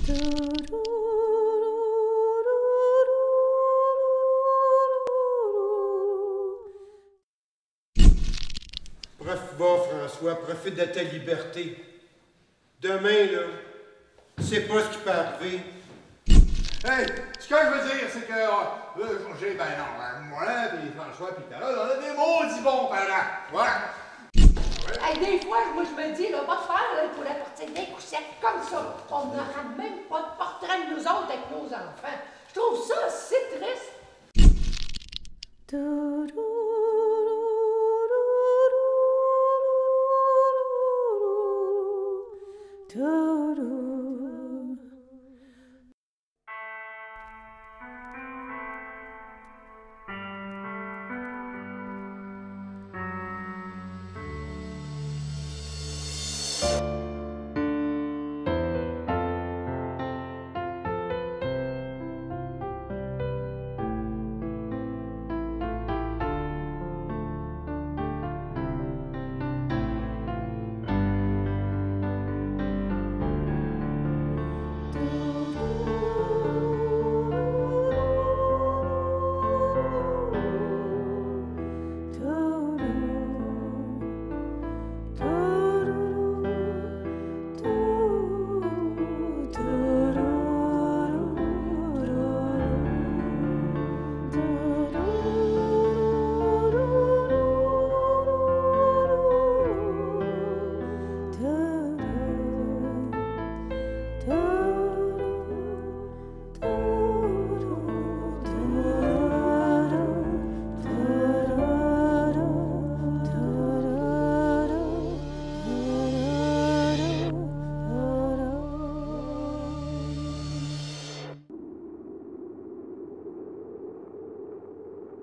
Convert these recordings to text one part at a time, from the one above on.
Va, François, profite de ta liberté. Demain, là, tu sais pas ce qui peut arriver. Hey, ce que je veux dire, c'est que j'ai, moi, puis François, puis Carole, on a des maudits bons parents. Voilà. Hey, des fois, moi, je me dis, là, va te faire là, pour apporter des couchettes comme ça. On n'aura même pas de portrait de nous autres avec nos enfants. Je trouve ça si triste.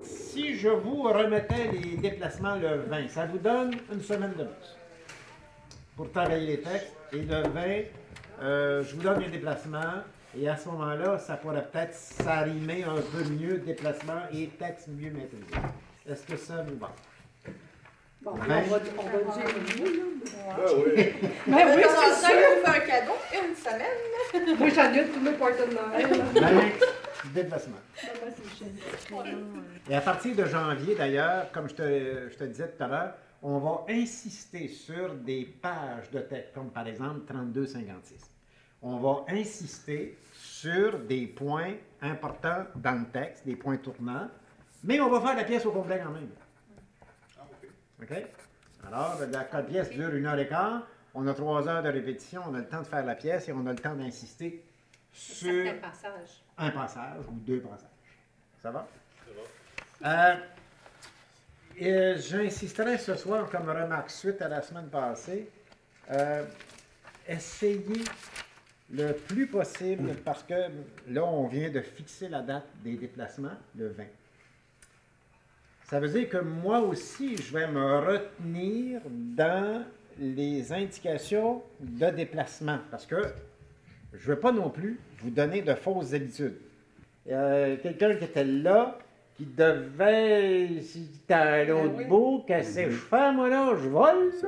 Si je vous remettais les déplacements le 20, ça vous donne une semaine de plus pour travailler les textes. Et le 20, je vous donne les déplacements. Et à ce moment-là, ça pourrait peut-être s'arrimer un peu mieux, déplacement et texte mieux maîtrisé. Est-ce que ça vous va? Bon, on va dire oui, là. Oui. Ben oui, c'est ça, on fait un cadeau, une semaine. Moi, j'annule tous mes parties de Noël. Déplacement. Et à partir de janvier, d'ailleurs, comme je te disais tout à l'heure, on va insister sur des pages de texte, comme par exemple 32-56. On va insister sur des points importants dans le texte, des points tournants, mais on va faire la pièce au complet quand même. OK? Alors, la pièce dure 1h15, on a 3 heures de répétition, on a le temps de faire la pièce et on a le temps d'insister sur un passage ou 2 passages. Ça va? Ça va. J'insisterai ce soir, comme remarque suite à la semaine passée, essayez le plus possible, parce que là, on vient de fixer la date des déplacements, le 20. Ça veut dire que moi aussi, je vais me retenir dans les indications de déplacement, parce que je ne veux pas non plus vous donner de fausses habitudes. Quelqu'un qui était là, qui devait, si tu es à l'autre bout, qu'est-ce que je fais, moi là, je vole, ça.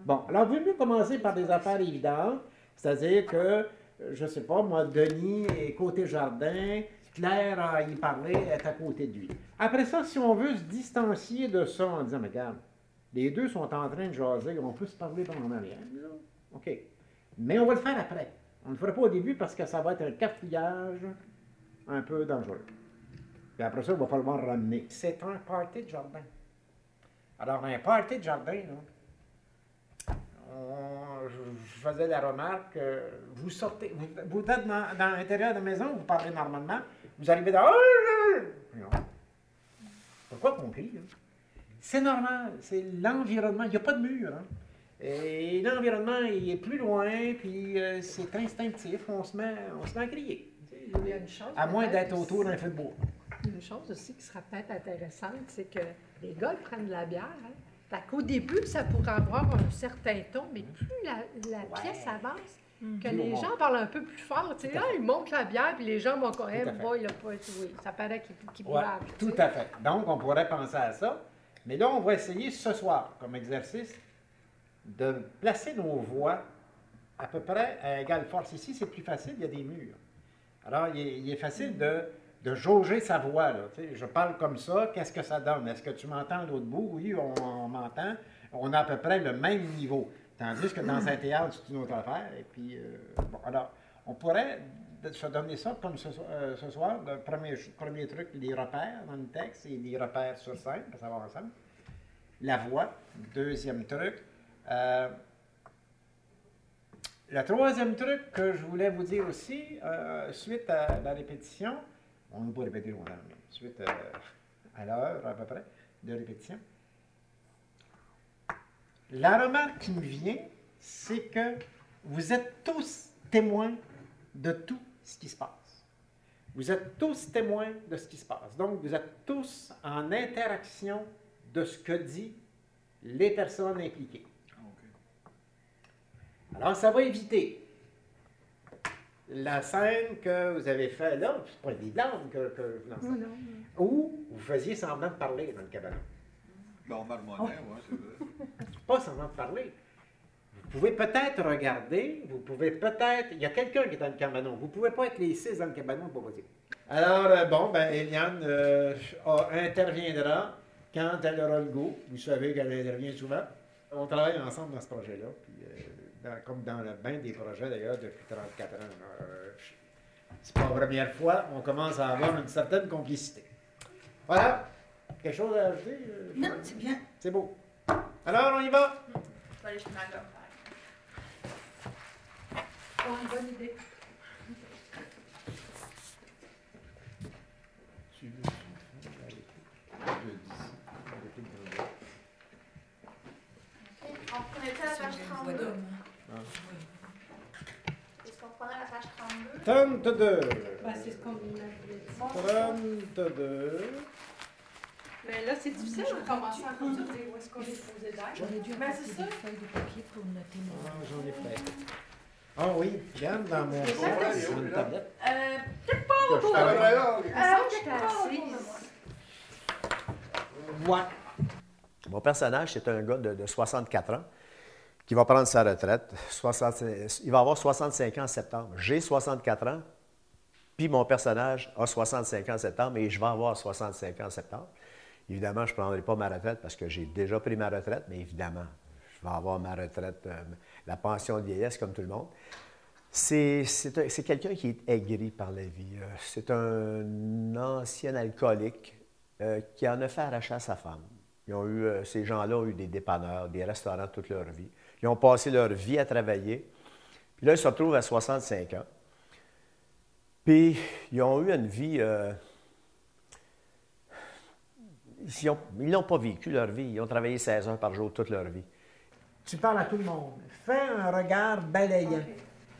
Bon, alors, vous mieux commencer par des affaires évidentes, c'est-à-dire que, je ne sais pas, moi, Denis est côté jardin, Claire, il parlait, est à côté de lui. Après ça, si on veut se distancier de ça en disant, mais regarde, les deux sont en train de jaser, on peut se parler pendant rien, là. OK. Mais on va le faire après. On ne le fera pas au début parce que ça va être un cafouillage un peu dangereux. Puis après ça, il va falloir ramener. C'est un party de jardin. Alors, un party de jardin, là, je faisais la remarque, vous sortez, vous êtes dans l'intérieur de la maison, vous parlez normalement, vous arrivez dans... Non. Pourquoi qu'on crie? C'est normal, c'est l'environnement, il n'y a pas de mur. Hein? Et l'environnement, il est plus loin, puis c'est instinctif, on se met à crier. Il y a une chose, à moins d'être autour d'un feu de bois. Une chose aussi qui sera peut-être intéressante, c'est que les gars prennent de la bière. Hein? Fait qu'au début, ça pourrait avoir un certain ton, mais plus la pièce avance, que les gens parlent un peu plus fort. Tu sais, ils montent la bière, puis les gens vont quand même, ça paraît qu'ils boivent. Tout à fait. Donc, on pourrait penser à ça. Mais là, on va essayer ce soir, comme exercice, de placer nos voix à peu près à égale force. Ici, c'est plus facile, il y a des murs. Alors, il est facile de jauger sa voix. Là, tu sais. Je parle comme ça, qu'est-ce que ça donne? Est-ce que tu m'entends de l'autre bout? Oui, on m'entend. On a à peu près le même niveau. Tandis que dans un théâtre, c'est une autre affaire. Et puis, bon, alors, on pourrait se donner ça comme ce soir. Le premier truc, les repères dans le texte et les repères sur scène, pour savoir ensemble. La voix, deuxième truc. Le troisième truc que je voulais vous dire aussi, suite à la répétition, on ne peut pas répéter longtemps, mais suite à l'heure à peu près de répétition, la remarque qui me vient, c'est que vous êtes tous témoins de tout ce qui se passe. Vous êtes tous témoins de ce qui se passe. Donc, vous êtes tous en interaction de ce que disent les personnes impliquées. Alors, ça va éviter la scène que vous avez faite là, c'est pas des blagues que je lance, où vous faisiez semblant de parler dans le cabanon. Bon, marmonnaie, oui, c'est vrai. Pas semblant de parler. Vous pouvez peut-être regarder, vous pouvez peut-être... Il y a quelqu'un qui est dans le cabanon. Vous ne pouvez pas être les 6 dans le cabanon, pas possible. Alors, bon, ben, Eliane interviendra quand elle aura le goût. Vous savez qu'elle intervient souvent. On travaille ensemble dans ce projet-là, puis, comme dans le bain des projets d'ailleurs depuis 34 ans. C'est pas la première fois, on commence à avoir une certaine complicité. Voilà. Quelque chose à ajouter? Non, c'est bien. C'est beau. Alors, on y va? Je vais aller chez ma grand-mère. Oh, une bonne idée. Tu veux On prenait à la page 32. Est-ce qu'on prenait la page 32? 32. Ben, c'est ce qu'on avait dit. 32. Mais là, c'est difficile de commencer à dire où est-ce qu'on est posé d'air. J'aurais dû Ben, apporter c'est ça. des feuilles de papier pour noter mon... Ah, j'en ai fait. Ah oui, regarde dans mon C'est ça, coin, c'est sur une là. tablette. Peut-être pas autour de Ah, moi. ben là, J'étais assise. Ouais. Mon personnage, c'est un gars de 64 ans qui va prendre sa retraite. Il va avoir 65 ans en septembre. J'ai 64 ans, puis mon personnage a 65 ans en septembre et je vais avoir 65 ans en septembre. Évidemment, je ne prendrai pas ma retraite parce que j'ai déjà pris ma retraite, mais évidemment, je vais avoir ma retraite, la pension de vieillesse comme tout le monde. C'est quelqu'un qui est aigri par la vie. C'est un ancien alcoolique qui en a fait arracher à sa femme. Ces gens-là ont eu des dépanneurs, des restaurants toute leur vie. Ils ont passé leur vie à travailler. Puis là, ils se retrouvent à 65 ans. Puis, ils ont eu une vie... ils n'ont pas vécu leur vie. Ils ont travaillé 16 heures par jour toute leur vie. Tu parles à tout le monde. Fais un regard balayant.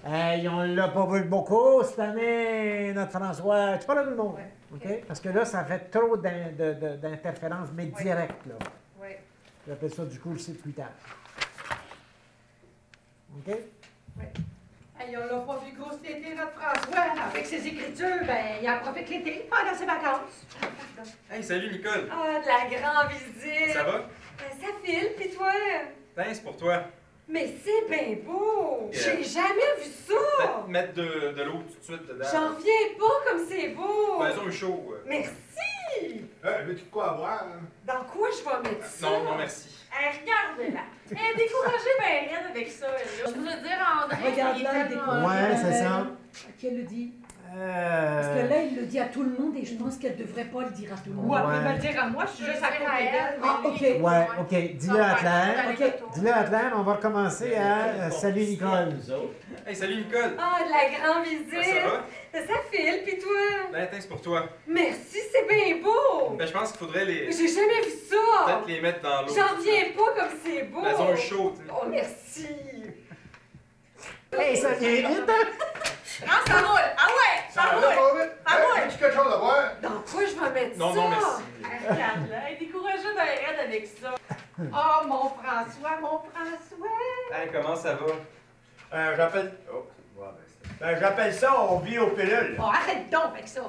Hey, on ne l'a pas vu beaucoup cette année, notre François. Tu parles à tout le monde. Ouais. OK? Parce que là, ça fait trop d'interférences, mais Ouais. directes. Là. Oui. J'appelle ça du court-circuitage. OK? Hey, on l'a pas vu gros cet été, notre François. Avec ses écritures, ben, il en profite l'été pendant ses vacances. Hey, salut Nicole! Ah, de la grande visite! Ça va? Ça file, pis toi? Ben, c'est pour toi. Mais c'est bien beau! Yeah. J'ai jamais vu ça! Peut-être mettre de l'eau tout de suite dedans. J'en reviens pas comme c'est beau! Ben, ils ont eu chaud. Merci! veux-tu de quoi boire? Hein? Dans quoi je vais mettre ça? Non, non, merci. Regardez-la! Elle est découragée ben raide avec ça, elle. Je veux dire, André, Regarde il là, est il tellement... découvre. Ouais, c'est ça. À qui elle le dit? Parce que là, il le dit à tout le monde et je pense qu'elle ne devrait pas le dire à tout le monde. Ou après Ouais. me le dire à moi, je suis juste à côté d'elle. Ah, OK. Ouais, OK. Dis-le à Claire. OK. Dis-le à Claire, on va recommencer à Salut Nicole. Hey, salut Nicole! Ah, de la grande visite! Ben, ça va? Ça file, pis toi? Ben, attends, c'est pour toi. Merci, c'est bien beau! Ben, je pense qu'il faudrait les... J'ai jamais vu ça! Peut-être les mettre dans l'eau. J'en reviens pas comme c'est beau! Ben, ils ont eu chaud, tu sais. Oh, merci! Hey, ça vient vite, hein? Ah, ça roule! Ah ouais! Ça Ça va roule! pas vite? Ah ouais. As-tu quelque chose à boire? Dans quoi je vais mettre Non, ça? non, merci. Regarde-là, elle est découragée ben raide avec ça. Oh, mon François, mon François! Hey, comment ça va? J'appelle... Oh, ouais, j'appelle ça, on vit aux pilules. Oh, arrête donc avec ça!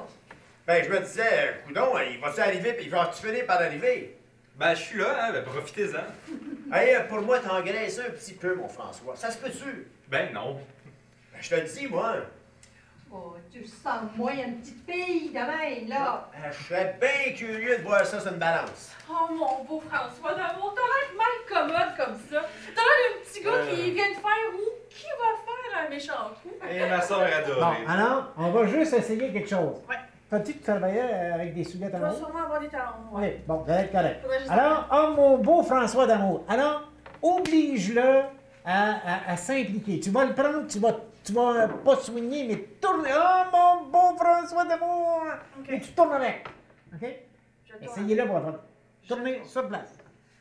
Ben, je me disais, coudon, il va-tu arriver, puis il va-tu finir par arriver? Ben, je suis là, hein, ben, profitez-en. Hey, pour moi, t'engraisses un petit peu, mon François. Ça se peut-tu? Ben non. Ben, je te le dis, moi. Oh, tu le sens, moi, il y a une petite fille de même, là. Je serais bien curieux de voir ça sur une balance. Oh mon beau François d'amour, t'as l'air mal commode comme ça. T'as l'air d'un petit gars qui vient de faire ou qui va faire un méchant coup. Et ma soeur adorée. Bon, alors, on va juste essayer quelque chose. Ouais. T'as-tu que tu travaillais avec des souliers à Tu vas talons? sûrement avoir des talons. Oui, Ouais. bon, ça va être correct. Faudrait juste Alors, oh mon beau François d'amour, alors, oblige-le à s'impliquer. Tu vas le prendre, tu vas pas soigner, mais tourner. Oh mon beau François d'amour! Ok. Et tu tournes avec. OK? Je dois- Essayez-le, pour votre. Tournez sur place.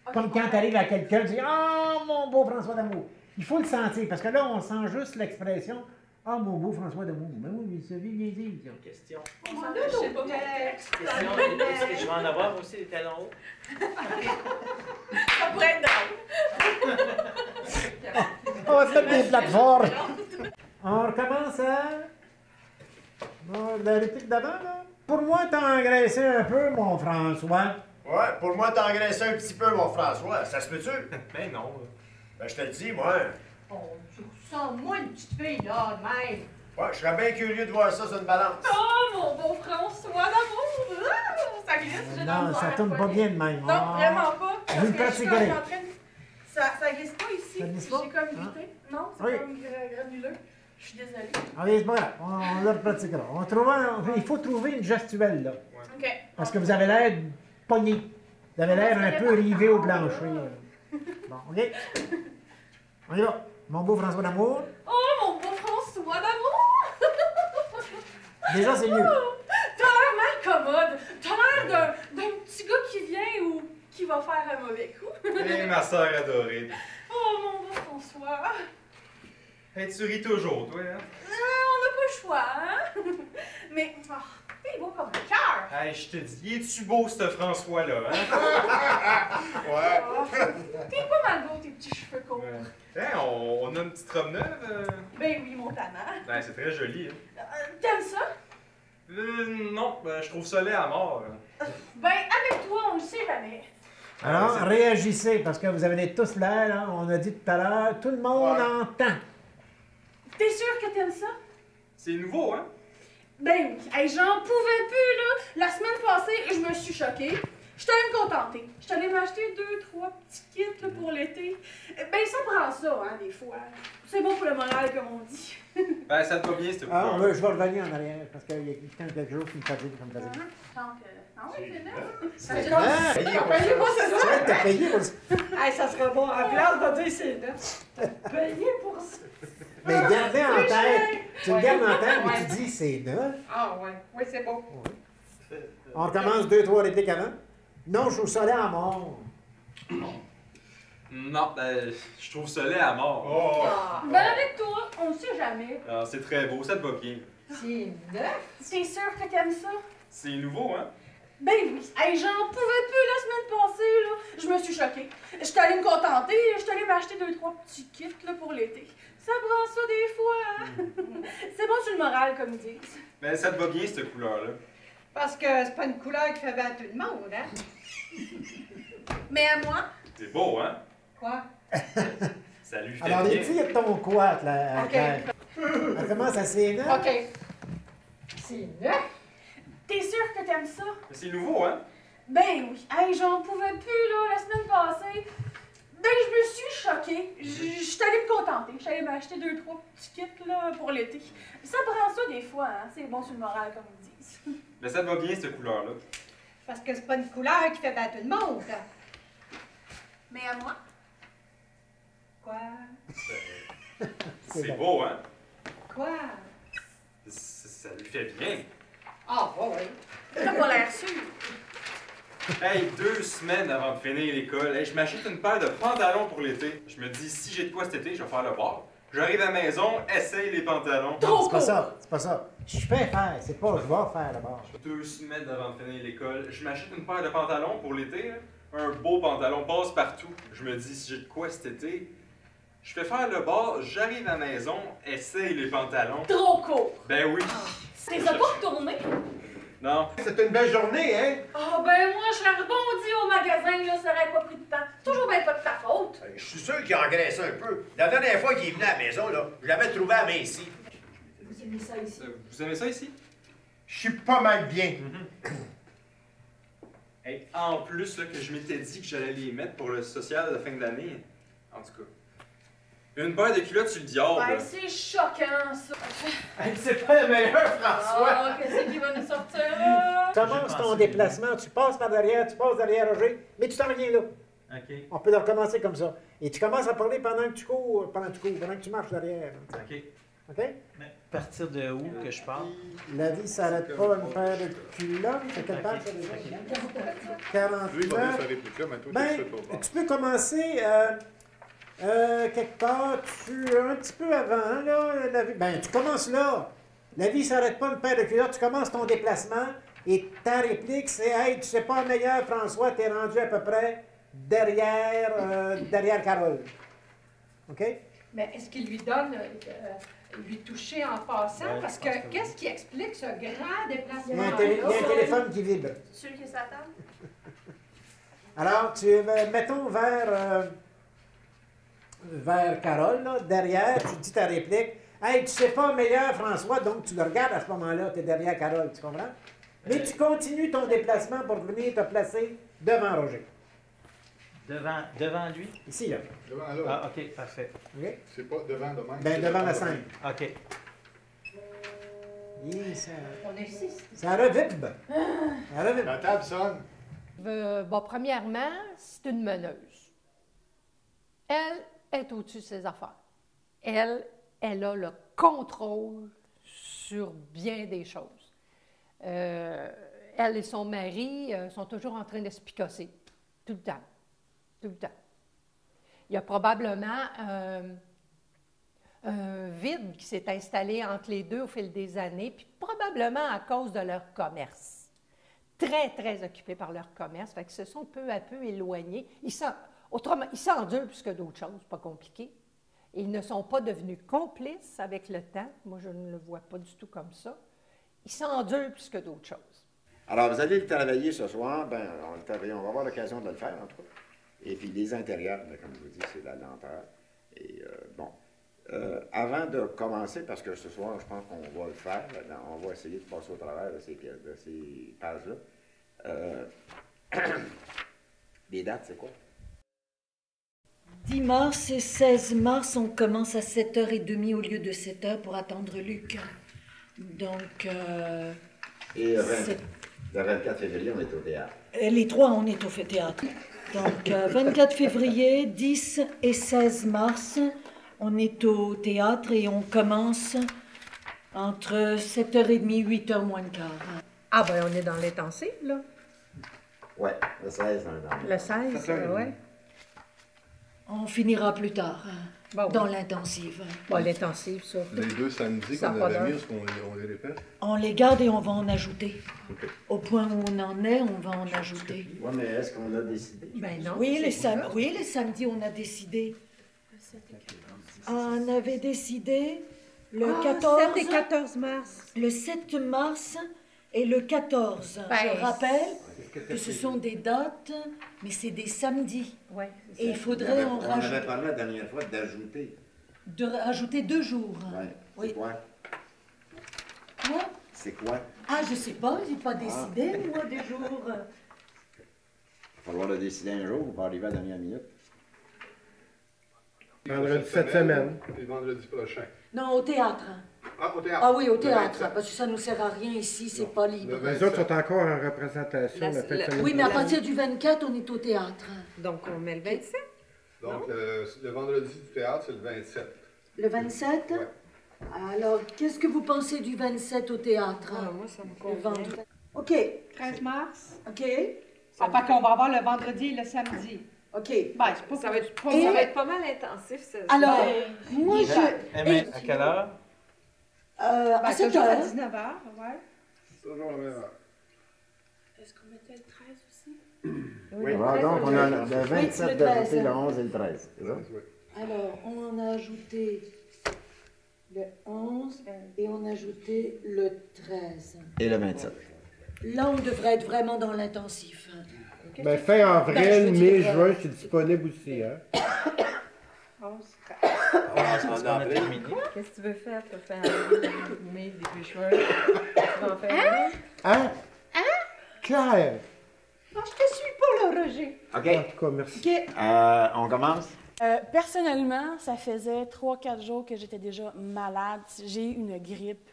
Ok, Comme quand ok. tu arrives à quelqu'un, tu dis oh mon beau François d'amour. Il faut le sentir, parce que là, on sent juste l'expression oh mon beau François d'amour. Ben oui, mais ça vient bien dire. Question. On s'en fiche, c'est pas mon texte. Question. Est-ce que je vais en avoir aussi des talons hauts? Ça pourrait être drôle. On va se mettre des plateformes. On recommence à. Bon, la réplique d'avant, là. Pour moi, t'as engraissé un peu, mon François. Ouais, pour moi, t'as engraissé un petit peu, mon François. Ça se peut-tu? Ben non. Ben, je te le dis, moi. Oh, tu le sens, moi, une petite fille, là, de même. Ouais, je serais bien curieux de voir ça sur une balance. Oh mon beau François d'amour. Ah, ça glisse, j'ai Non, dans ça l'air, tourne pas bien de même. Non, Ah. vraiment pas. Parce Vous que le je suis pratiquerez. comme en train de- Ça glisse pas ici. Ça glisse pas? J'ai comme Ah. glissé. Non, c'est Oui. comme granuleux. Je suis désolée. Allez, c'est pas grave, on le pratiquera. Il faut trouver une gestuelle, là. OK. Parce que vous avez l'air pogné. Vous avez l'air un peu rivé au plancher. Bon, OK? On y va. Mon beau François d'amour. Oh mon beau François d'amour. Déjà, c'est mieux. T'as l'air mal commode. T'as l'air d'un petit gars qui vient ou qui va faire un mauvais coup. Et ma soeur adorée. Oh mon beau François. Hey, tu ris toujours, toi, hein? On n'a pas le choix, hein? Mais, t'es beau comme un cœur. Hey, je te dis, es-tu beau, ce François-là, hein? Ouais. Oh, t'es pas mal beau, tes petits cheveux courts. Ouais. Hey, on a une petite robe neuve? Ben oui, mon tannant. Ben, c'est très joli, hein? T'aimes ça? Non, ben, je trouve ça laid à mort. Ben, avec toi, on le sait jamais. Alors, réagissez, parce que vous avez tous l'air, là, on a dit tout à l'heure, tout le monde entend. T'es sûr que t'aimes ça? C'est nouveau, hein? Ben oui. Hey, j'en pouvais plus, là. La semaine passée, je me suis choquée. Je allée me contenter. Je allée m'acheter 2-3 petits kits là, pour l'été. Ben, ça prend ça, hein, des fois. C'est bon pour le moral, comme on dit. Ben, ça te va bien, cette Ah, couleur. je vais revenir en arrière, parce qu'il y a quelques jours qui me fatigue comme ça. Donc, ah ouais, c'est neuf. C'est Ah, comme. Payez pas ça. tu vas être payé pour ça. Hey, ça serait bon. À place de dire c'est neuf. Payez pour ça. Mais gardez en C'est tête, tu le gardes en tête, mais Ouais. tu dis c'est neuf. Ah ouais. Oui, c'est beau. On recommence 2-3 répliques avant. Non, je trouve ça là à mort. Non, ben, je trouve ça laid à mort. Oh. Ah. Ben, avec toi, on le sait jamais. Alors, c'est très beau, ça te va bien. C'est neuf. T'es sûr que t'aimes ça? C'est nouveau, hein? Ben oui. Hey, j'en pouvais plus la semaine passée, là. Je me suis choquée. J'étais allée me contenter, j'étais allée m'acheter 2-3 petits kits là, pour l'été. Ça prend ça des fois, hein? C'est bon sur le moral, comme ils disent. Ben, ça te va bien, cette couleur-là. Parce que c'est pas une couleur qui fait bien à tout le monde, hein? Mais à moi, C'est beau, hein? Quoi? Ça lui fait Alors, les bien. filles de ton quat, là, Ok. Claire. On commence à c'est neuf. OK. C'est neuf. t'es sûr que t'aimes ça? Mais c'est nouveau, hein? Ben oui. Hey, j'en pouvais plus, là, la semaine passée. Ben, je me suis choquée. J'étais allée me contenter. J'étais allée m'acheter 2-3 petits kits, là, pour l'été. Ça prend ça des fois, hein? C'est bon sur le moral, comme ils disent. Mais ça te va bien, cette couleur-là. Parce que c'est pas une couleur qui fait bien à tout le monde. Mais à moi? Quoi? C'est beau, hein? Quoi? Ça lui fait bien. Ah, oui. T'as pas l'air sûr. Hey, 2 semaines avant de finir l'école, hey, je m'achète une paire de pantalons pour l'été. Je me dis, si j'ai de quoi cet été, je vais faire le bar. J'arrive à la maison, essaye les pantalons. Trop C'est pas court. ça, c'est pas ça. Je vais faire, c'est pas je vais faire d'abord. 2 semaines avant de finir l'école, je m'achète une paire de pantalons pour l'été. Là. Un beau pantalon passe-partout. Je me dis, si j'ai de quoi cet été, je fais faire le bar, j'arrive à la maison, essaye les pantalons. Trop court. Ben oui. T'es pas retourné? Non. C'était une belle journée, hein? Ah, ben moi, je serais rebondi au magasin, là, ça aurait pas pris de temps. Toujours bien pas de ta faute. Je suis sûr qu'il a engraissé un peu. La dernière fois qu'il est venu à la maison, là, je l'avais trouvé à la main ici. Vous aimez ça ici? Vous aimez ça ici? Je suis pas mal bien. Hey, en plus, là, que je m'étais dit que j'allais les mettre pour le social de fin de l'année. En tout cas. Une paire de culottes sur le diable. Ben, c'est choquant, ça. Hey, c'est pas le meilleur, François! Ah, qu'est-ce qui va nous sortir, là? Tu commences ton déplacement, tu passes par derrière, tu passes derrière Roger, mais tu t'en reviens là. OK. On peut le recommencer comme ça. Et tu commences à parler pendant que tu cours, pendant que tu marches derrière. OK. OK? Mais à partir de où que je pars? La vie s'arrête pas une paire de culottes. C'est quelle page, ça, déjà? 49. Lui, il va bien sa réplique-là, mais toi, Ben, tu sais pas. tu peux commencer quelque part, un petit peu avant, là, ben, tu commences là. La vie s'arrête pas une paire de culottes, tu commences ton déplacement et ta réplique, c'est « Hey, tu sais pas meilleur, François, t'es rendu à peu près derrière Carole. » OK? Mais est-ce qu'il lui donne, lui toucher en passant? Ouais, Parce je pense que que qu'est-ce qui explique ce grand Il y a un déplacement-là? téléphone qui vibre. Celui qui est sa table? Alors, mettons vers Carole, là, derrière, tu dis ta réplique. Hey, tu sais pas meilleur, François, donc tu le regardes à ce moment-là, tu es derrière Carole, tu comprends? Mais tu continues ton déplacement pour venir te placer devant Roger. Devant lui? Ici, là. Devant là. Ah, OK, parfait. OK? C'est pas devant demain. Ben, devant la scène. OK. Ça, On insiste. ça revibre. Ça revibre. La table sonne. Bon, premièrement, c'est une meneuse. Elle est au-dessus de ses affaires. Elle a le contrôle sur bien des choses. Elle et son mari sont toujours en train de se picosser. Tout le temps. Tout le temps. Il y a probablement un vide qui s'est installé entre les deux au fil des années, puis probablement à cause de leur commerce. Très, très occupés par leur commerce, fait qu'ils se sont peu à peu éloignés. Ils s'endurent plus que d'autres choses, pas compliqué. Ils ne sont pas devenus complices avec le temps. Moi, je ne le vois pas du tout comme ça. Ils s'endurent plus que d'autres choses. Alors, vous allez le travailler ce soir. Ben, on va avoir l'occasion de le faire, en tout cas. Et puis, les intérieurs, ben, comme je vous dis, c'est la lenteur. Et bon, avant de commencer, parce que ce soir, je pense qu'on va le faire, on va essayer de passer au travers de ces pages-là. Les dates, c'est quoi? 10 mars et 16 mars, on commence à 7h30 au lieu de 7h pour attendre Luc. Donc, Et le 24 février, on est au théâtre. les trois, on est au fait théâtre. Donc, 24 février, 10 et 16 mars, on est au théâtre et on commence entre 7h30 8h moins le quart. Ah, ben on est dans l'intensive, là. Ouais, le 16, Le 16, oui. On finira plus tard, Bon, dans oui. l'intensive. Bon, l'intensive, ça. Les deux samedis Ça qu'on a pas avait mis, d'heure. est-ce qu'on les répète? On les garde et on va en ajouter. OK. Au point où on en est, on va en ajouter. Oui, mais est-ce qu'on a décidé? Ben non. Oui, les samedis, on a décidé. On avait décidé le 14, 7 et 14 mars. le 7 mars et le 14. Ben, Je rappelle que ce sont des dates, mais c'est des samedis. Oui. Et il faudrait en On avait rajouter, parlé la dernière fois d'ajouter. de rajouter 2 jours. Ouais. Oui. C'est quoi? Quoi? C'est quoi? Ah, je sais pas, j'ai pas décidé, moi, des jours. Il va falloir le décider un jour, on va arriver à la dernière minute. Vendredi cette semaine. Et vendredi prochain. Non, au théâtre. Ah, au théâtre. Ah oui, au Le théâtre, 27. parce que ça nous sert à rien ici, c'est pas libre. Le Les autres sont encore en représentation. la fin de semaine. Oui, mais à partir du 24, on est au théâtre. Donc, on met le 27. Donc, le vendredi du théâtre, c'est le 27. Le 27? Ouais. Alors, qu'est-ce que vous pensez du 27 au théâtre? moi, ça me Le convient. vendredi. OK, 13 mars. OK, Enfin, qu'on va avoir le vendredi et le samedi. OK. Ben, c'est pas Ça va être, Et- ça va être pas mal intensif, ça. Alors, moi, Et je... à quelle heure? à 7 toujours à heures. 19h, ouais. C'est toujours la même heure. Est-ce qu'on mettait le 13 aussi? Oui, donc on a le 27 le d'ajouter 13. le 11 et le 13. C'est ça? Oui. Alors, on a ajouté le 11 et on a ajouté le 13. Et le 27. Là, on devrait être vraiment dans l'intensif. Hein. Ben, fin avril, Ben, je veux mai, dire, juin, c'est disponible aussi, hein? On a terminé. Qu'est-ce que tu veux faire pour faire mai, début juin? Tu vas en faire Hein? Claire! Non, je te suis pas, là, Roger. OK. En tout cas, merci. OK. On commence? Personnellement, ça faisait 3-4 jours que j'étais déjà malade. J'ai eu une grippe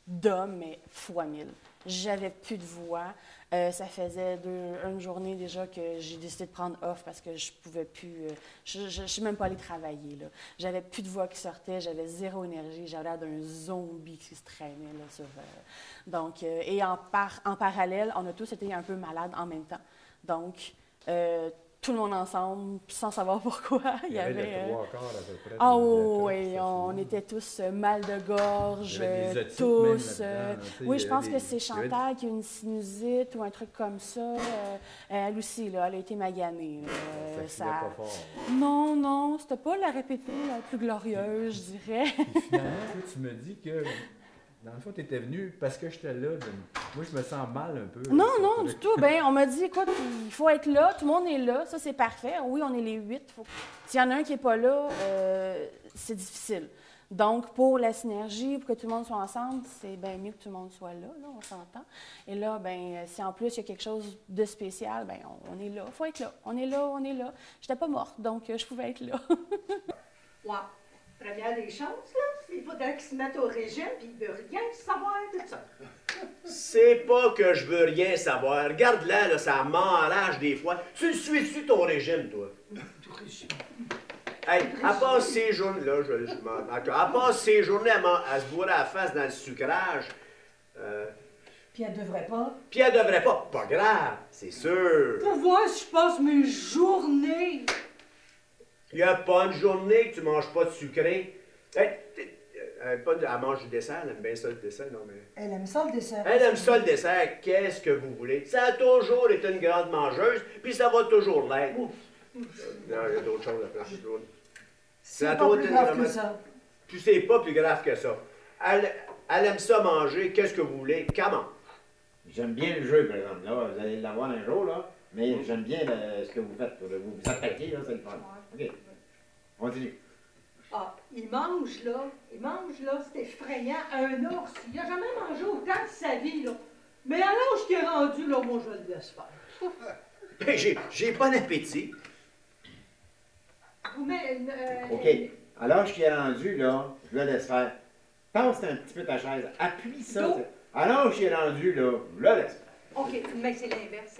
d'homme, mais fois 1000. J'avais plus de voix. Ça faisait une journée déjà que j'ai décidé de prendre off parce que je pouvais plus. Je ne suis même pas allée travailler. Là. J'avais plus de voix qui sortait, j'avais zéro énergie. J'avais l'air d'un zombie qui se traînait. Là, sur, donc, et en parallèle, on a tous été un peu malades en même temps. Donc, tout le monde ensemble, sans savoir pourquoi. Il y avait le 3 quarts à peu près. Ah oui, on était tous mal de gorge, tous. Oui, je pense que c'est Chantal qui a une sinusite ou un truc comme ça. Elle aussi, là, elle a été maganée. Ça pas fort. Non, non, c'était pas la répétée la plus glorieuse, je dirais. Puis finalement, toi, tu me dis que, dans le fond, tu étais venu parce que j'étais là. Moi, je me sens mal un peu. Non, non, du tout. Ben, on m'a dit, écoute, il faut être là, tout le monde est là, ça c'est parfait. Oui, on est les 8. S'il y en a un qui n'est pas là, c'est difficile. Donc, pour la synergie, pour que tout le monde soit ensemble, c'est bien mieux que tout le monde soit là, on s'entend. Et là, ben, si en plus il y a quelque chose de spécial, ben, on est là, il faut être là. On est là, on est là. Je n'étais pas morte, donc je pouvais être là. Wow. Première des choses, là, il faudrait qu'il se mette au régime, puis il ne veut rien savoir de ça. C'est pas que je veux rien savoir. Regarde-la, là, ça m'enrage des fois. Tu le suis-tu ton régime, toi? Hey, à part ces journées-là, à part ces journées à se bourrer la face dans le sucrage, Puis elle devrait pas. puis elle devrait pas. Pas grave, c'est sûr. Pour voir si je passe mes journées. Il n'y a pas une journée que tu manges pas de sucré. Hey, elle mange du dessert, elle aime bien ça le dessert, non mais... Elle aime ça le dessert. Elle aime ça le dessert, qu'est-ce que vous voulez? Ça a toujours été une grande mangeuse, puis ça va toujours l'être. Non, il y a d'autres choses à faire. C'est pas plus grave que ça. Puis c'est pas plus grave que ça. Elle aime ça manger, qu'est-ce que vous voulez? Comment? J'aime bien le jeu, par exemple. Là, vous allez l'avoir un jour, là. Mais j'aime bien ce que vous faites. Vous vous attaquez, là, c'est le fun. OK. Continue. Ah, il mange là, c'est effrayant, un ours. Il n'a jamais mangé autant de sa vie, là. Mais à l'âge qu'il est rendu, là, moi, je le laisse faire. Ben, j'ai bon appétit. Mais, OK. À l'âge qu'il est rendu, là, je le laisse faire. Passe un petit peu ta chaise. Appuie ça. Dos. À l'âge qu'il est rendu, là, je le laisse faire. OK, mais c'est l'inverse.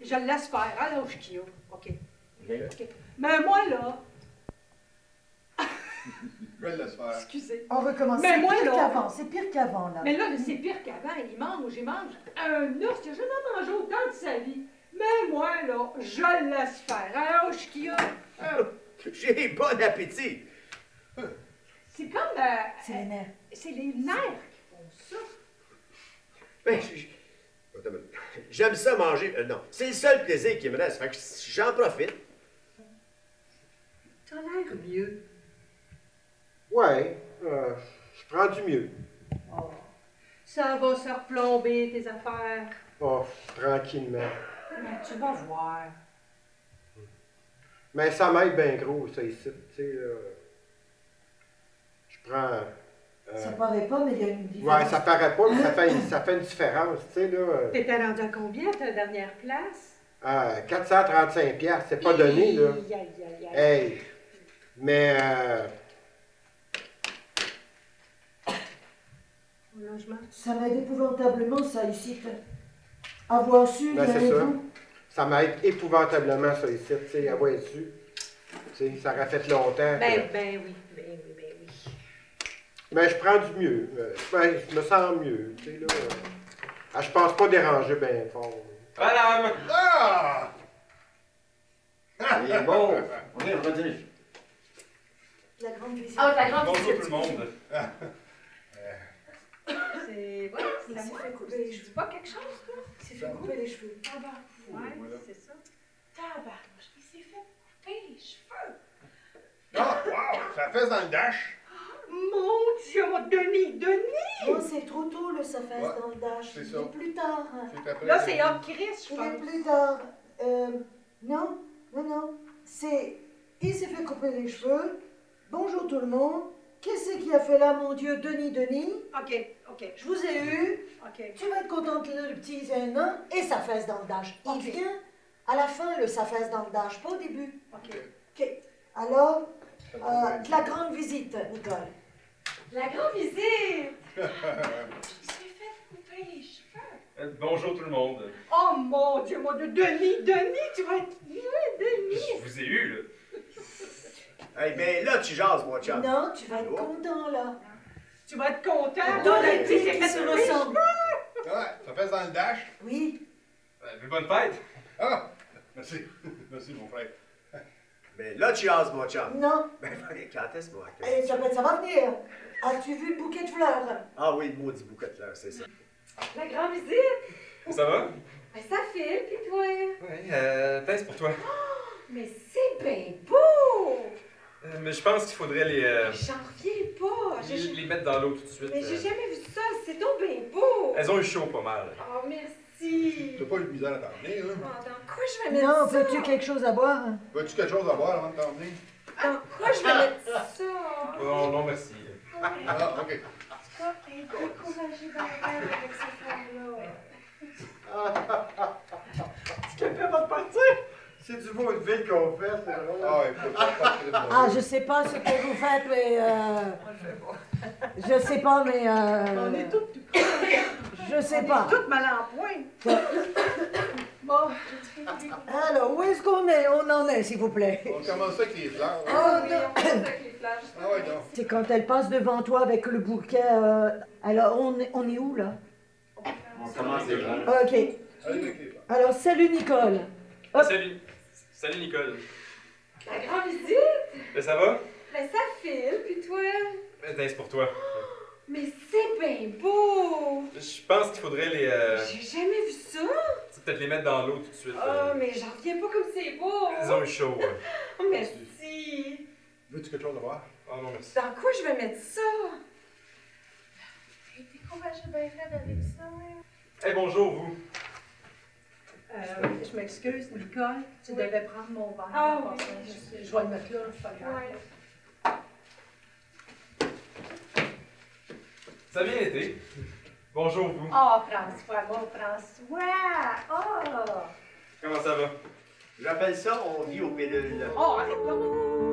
Je le laisse faire à l'âge qu'il a. OK. OK. Mais moi, là, Je vais le laisser faire. excusez. On recommence. Mais C'est moi, pire là- qu'avant. C'est pire qu'avant, là. Mais là, c'est pire qu'avant. Il mange un ours. Il n'a jamais mangé autant de sa vie. Mais moi, là, je le laisse faire. À l'âge qu'il a. J'ai bon appétit. C'est comme... C'est les nerfs. c'est les nerfs qui font ça. Ben, attends une minute. J'aime ça manger. Non, c'est le seul plaisir qui me reste. Fait que j'en profite. T'as l'air mieux. Ouais, je prends du mieux. Oh. Ça va se replomber, tes affaires. Oh, tranquillement. Mais tu vas voir. Mais ça m'aide bien gros, ça, ici. Tu sais, là. Je prends... Ça paraît pas, mais il y a une différence. Ouais, ça paraît pas, mais ça fait une différence, tu sais, là. T'étais rendu à combien, ta dernière place? 435 $, c'est pas donné, là. Aïe, aïe, aïe, aïe. Hey! Mais, Au logement. Ça m'aide épouvantablement, ça, ici. Avoir su, ben, il y c'est avait ça. tout. Ça m'aide épouvantablement, ça, ici, tu sais, avoir su. Tu sais, ça aurait fait longtemps. Ben que- oui. Mais je prends du mieux. Je me sens mieux, tu sais, là. Je pense pas déranger bien fort. Madame! Ah! C'est beau. OK, on continue. La grande visite. Ah, la grande Bonjour visite. tout le monde. C'est... Ouais, c'est la moi. Je dis pas quelque chose, toi? Il s'est fait couper les cheveux. Ouais, Voilà. c'est ça. Tabarnouche, il s'est fait couper les cheveux. Ah, wow! Ça fait dans le dash. Mon Dieu, Denis! Oh, c'est trop tôt, le Safes Ouais, dans le dash. c'est Il ça. est plus tard. C'est après. Là, c'est hors Chris, je Il pense. est plus tard. Non, non, non. C'est... Il s'est fait couper les cheveux. Bonjour tout le monde. Qu'est-ce qui a fait là, mon Dieu? Denis. OK, OK. Je vous ai eu. OK. Tu vas être contente, le petit, il a un an, et Safes dans le dash. Il Ok. vient à la fin, le Safes dans le dash, pas au début. OK. OK. Alors, de la grande visite, Nicole. La grande visite! Il s'est fait couper les cheveux. Bonjour tout le monde. Oh mon Dieu, Denis, tu vas être vieux, Denis! Je vous ai eu, là. Hey, ben là, tu jases, mon chum. Non, tu vas être content, là. Tu vas être content. Deux Denis, répliques j'ai qui fait se couper les ressemblent. Ouais, ça fait dans le dash. Oui. Bonne fête. Ah, merci. Merci, mon frère. Ben là, tu jases, mon chum. Non. Ben, quand est-ce, moi? Et ça va venir. As-tu vu le bouquet de fleurs? Ah oui, le maudit bouquet de fleurs, c'est ça. La grande visite! Ça va? Mais ça file, pis toi? Oui, test pour toi. Mais c'est bien beau! Mais je pense qu'il faudrait les, J'en reviens pas! les mettre dans l'eau tout de suite. Mais j'ai jamais vu ça, c'est donc bien beau! Elles ont eu chaud pas mal. Oh, merci! T'as pas eu de misère à t'emmener, Oh, hein? dans quoi je vais mettre Non, ça? veux-tu quelque chose à boire? Veux-tu quelque chose à boire avant de t'emmener? Dans quoi je vais mettre ça? Non, non, merci. Ah, ok. Pas découragé dans le rêve avec cette femme-là. Quelqu'un va te partir? C'est du vaudeville qu'on fait, c'est drôle. Ah, ouais, faut pas partir de Ah, je sais pas ce que vous faites, mais je sais pas, mais On est toutes je sais pas. toutes mal en point. Bon, Alors, où est-ce qu'on est? On en est, s'il vous plaît. On commence avec les fleurs. Oh, Oui, non. on passe avec les flashs. Ah ouais, donc. C'est quand elle passe devant toi avec le bouquet. Alors, on est où, là? On commence les fleurs. OK. Allez avec les fleurs. Alors, salut, Nicole. Hop. Salut. Salut, Nicole. La grande visite! Ben, ça va? Mais ça file, pis toi? Ben, c'est pour toi. Mais c'est bien beau! Je pense qu'il faudrait les, J'ai jamais vu ça! peut-être les mettre dans l'eau tout de suite. Oh, mais j'en reviens pas comme c'est beau! Elles ont eu chaud. Oh, merci! Veux-tu quelque chose à boire? Ah non, merci. Dans quoi je vais mettre ça? J'ai été courageux bien raide avec ça. Hey, bonjour, vous. Je m'excuse, Nicole, tu devais prendre mon verre. Ah en oui. passant. Je vais le mettre là, c'est pas grave. Ouais. Ça a bien été. Bonjour, vous. Oh, François, mon François! Oh! Comment ça va? J'appelle ça, on vit aux pilules. Oh, arrête là.